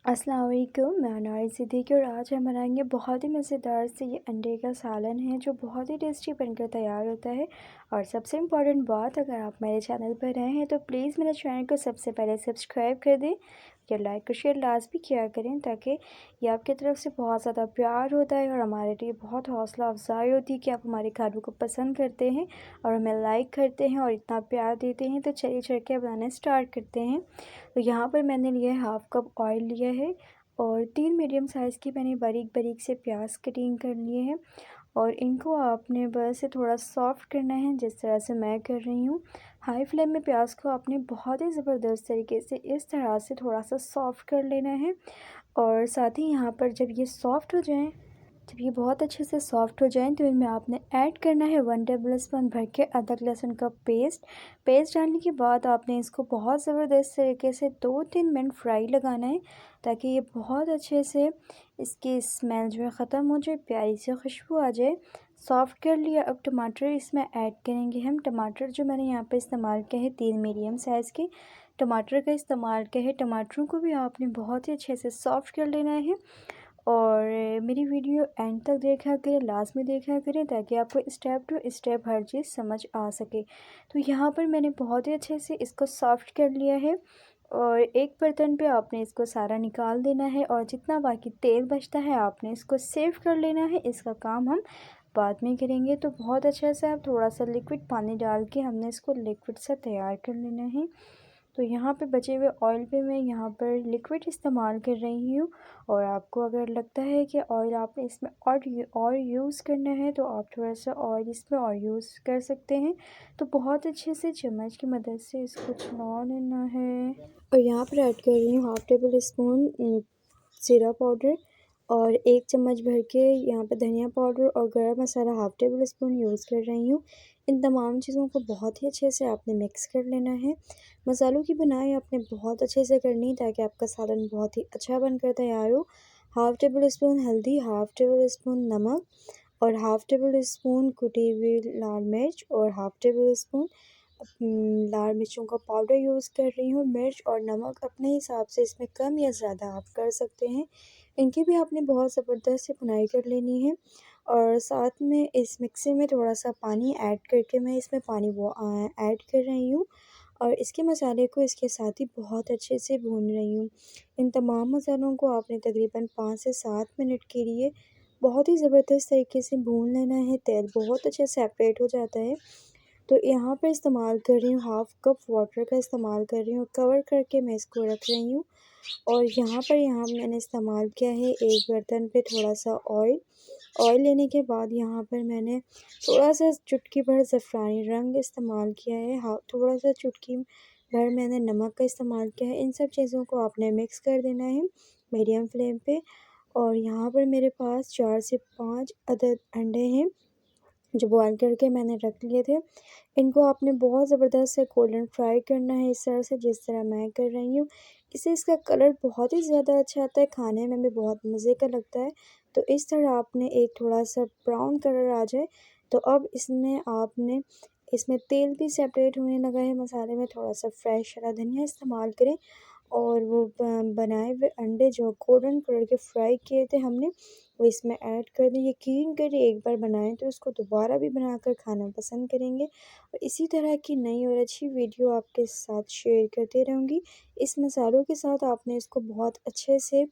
अस्सलाम वालेकुम, मैं अनाया सिद्दीकी और आज हम बनाएंगे बहुत ही मज़ेदार से ये अंडे का सालन है जो बहुत ही टेस्टी बनकर तैयार होता है। और सबसे इम्पॉर्टेंट बात, अगर आप मेरे चैनल पर नए हैं तो प्लीज़ मेरे चैनल को सबसे पहले सब्सक्राइब कर दें या लाइक और शेयर लाजमी किया करें, ताकि ये आपकी तरफ से बहुत ज़्यादा प्यार होता है और हमारे लिए बहुत हौसला अफजाई होती है कि आप हमारे खानों को पसंद करते हैं और हमें लाइक करते हैं और इतना प्यार देते हैं। तो चलिए चढ़ के बनाना स्टार्ट करते हैं। तो यहाँ पर मैंने लिया है हाफ़ कप ऑयल लिया है और 3 मीडियम साइज़ की मैंने बारीक बारीक से प्याज कटिंग कर लिए हैं और इनको आपने बस थोड़ा सॉफ़्ट करना है, जिस तरह से मैं कर रही हूँ। हाई फ्लेम में प्याज को आपने बहुत ही ज़बरदस्त तरीके से इस तरह से थोड़ा सा सॉफ़्ट कर लेना है। और साथ ही यहाँ पर जब ये सॉफ़्ट हो जाएं, जब ये बहुत अच्छे से सॉफ़्ट हो जाएं, तो इनमें आपने ऐड करना है 1 टेबल स्पून भर के अदरक लहसुन का पेस्ट डालने के बाद आपने इसको बहुत ज़बरदस्त तरीके से 2-3 मिनट फ्राई लगाना है, ताकि ये बहुत अच्छे से इसकी स्मेल जो है ख़त्म हो जाए, प्यारी सी खुशबू आ जाए। सॉफ़्ट कर लिया। अब टमाटर इसमें ऐड करेंगे हम। टमाटर जो मैंने यहाँ पे इस्तेमाल किया है 3 मीडियम साइज़ के टमाटर का इस्तेमाल किया है। टमाटरों को भी आपने बहुत ही अच्छे से सॉफ़्ट कर लेना है और मेरी वीडियो एंड तक देखा करें, लास्ट में देखा करें, ताकि आपको स्टेप टू स्टेप हर चीज़ समझ आ सके। तो यहाँ पर मैंने बहुत ही अच्छे से इसको सॉफ़्ट कर लिया है और एक बर्तन पे आपने इसको सारा निकाल देना है और जितना बाकी तेल बचता है आपने इसको सेव कर लेना है। इसका काम हम बाद में करेंगे। तो बहुत अच्छा से आप थोड़ा सा लिक्विड पानी डाल के हमने इसको लिक्विड से तैयार कर लेना है। तो यहाँ पे बचे हुए ऑयल पे मैं यहाँ पर लिक्विड इस्तेमाल कर रही हूँ और आपको अगर लगता है कि ऑयल आपने इसमें और यूज़ करना है तो आप थोड़ा सा ऑयल इसमें और यूज़ कर सकते हैं। तो बहुत अच्छे से चम्मच की मदद से इसको चला लेना है और यहाँ पर ऐड कर रही हूँ हाफ़ टेबल स्पून ज़ीरा पाउडर और 1 चम्मच भर के यहाँ पे धनिया पाउडर और गरम मसाला हाफ़ टेबल स्पून यूज़ कर रही हूँ। इन तमाम चीज़ों को बहुत ही अच्छे से आपने मिक्स कर लेना है। मसालों की बनाई आपने बहुत अच्छे से करनी है, ताकि आपका सालन बहुत ही अच्छा बनकर तैयार हो। हाफ़ टेबल स्पून हल्दी, हाफ़ टेबल स्पून नमक और हाफ़ टेबल स्पून कुटी हुई लाल मिर्च और हाफ़ टेबल स्पून लाल मिर्चों का पाउडर यूज़ कर रही हूँ। मिर्च और नमक अपने हिसाब से इसमें कम या ज़्यादा आप कर सकते हैं। इनकी भी आपने बहुत ज़बरदस्त से भुनाई कर लेनी है और साथ में इस मिक्सी में थोड़ा सा पानी ऐड करके मैं इसमें पानी वो ऐड कर रही हूँ और इसके मसाले को इसके साथ ही बहुत अच्छे से भून रही हूँ। इन तमाम मसालों को आपने तकरीबन 5 से 7 मिनट के लिए बहुत ही ज़बरदस्त तरीके से भून लेना है। तेल बहुत अच्छे सेपरेट हो जाता है। तो यहाँ पर इस्तेमाल कर रही हूँ हाफ़ कप वाटर का इस्तेमाल कर रही हूँ। कवर करके मैं इसको रख रही हूँ और यहाँ मैंने इस्तेमाल किया है एक बर्तन पे थोड़ा सा ऑयल लेने के बाद यहाँ पर मैंने थोड़ा सा चुटकी भर ज़फ़रानी रंग इस्तेमाल किया है। हाँ, थोड़ा सा चुटकी भर मैंने नमक का इस्तेमाल किया है। इन सब चीज़ों को आपने मिक्स कर देना है मीडियम फ्लेम पे। और यहाँ पर मेरे पास 4 से 5 अदद अंडे हैं जो बॉयल करके मैंने रख लिए थे। इनको आपने बहुत ज़बरदस्त से गोल्डन फ्राई करना है, इस तरह से जिस तरह मैं कर रही हूँ। इससे इसका कलर बहुत ही ज़्यादा अच्छा आता है, खाने में भी बहुत मज़े का लगता है। तो इस तरह आपने एक थोड़ा-सा ब्राउन कलर आ जाए, तो अब इसमें तेल भी सेपरेट होने लगा है मसाले में। थोड़ा-सा फ्रेश हरा धनिया इस्तेमाल करें और वो बनाए हुए अंडे जो गोल्डन कलर के फ्राई किए थे हमने, वो इसमें ऐड कर दें। यकीन करिए एक बार बनाएं तो उसको दोबारा भी बनाकर खाना पसंद करेंगे। और इसी तरह की नई और अच्छी वीडियो आपके साथ शेयर करते रहूँगी। इस मसालों के साथ आपने इसको बहुत अच्छे से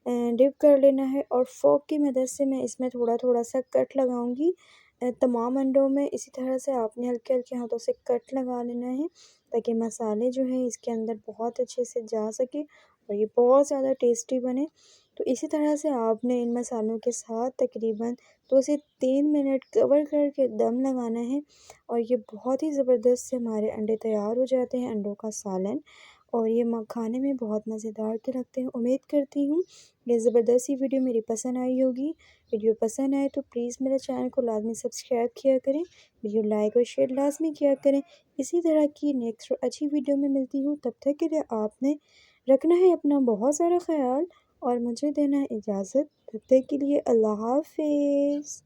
डिप कर लेना है और फ़ोर्क की मदद से मैं इसमें थोड़ा थोड़ा सा कट लगाऊंगी तमाम अंडों में। इसी तरह से आपने हल्के हल्के हाथों से कट लगा लेना है, ताकि मसाले जो हैं इसके अंदर बहुत अच्छे से जा सके और ये बहुत ज़्यादा टेस्टी बने। तो इसी तरह से आपने इन मसालों के साथ तकरीबन 2 से 3 मिनट कवर करके दम लगाना है और ये बहुत ही ज़बरदस्त से हमारे अंडे तैयार हो जाते हैं, अंडों का सालन। और ये खाने में बहुत मज़ेदार के लगते हैं। उम्मीद करती हूँ ये ज़बरदस्त सी वीडियो मेरी पसंद आई होगी। वीडियो पसंद आए तो प्लीज़ मेरे चैनल को लाजमी सब्सक्राइब किया करें, वीडियो लाइक और शेयर लाजमी किया करें। इसी तरह की नेक्स्ट अच्छी वीडियो में मिलती हूँ। तब तक के लिए आपने रखना है अपना बहुत सारा ख्याल और मुझे देना है इजाज़त। तब तक के लिए अल्लाह हाफ़िज़।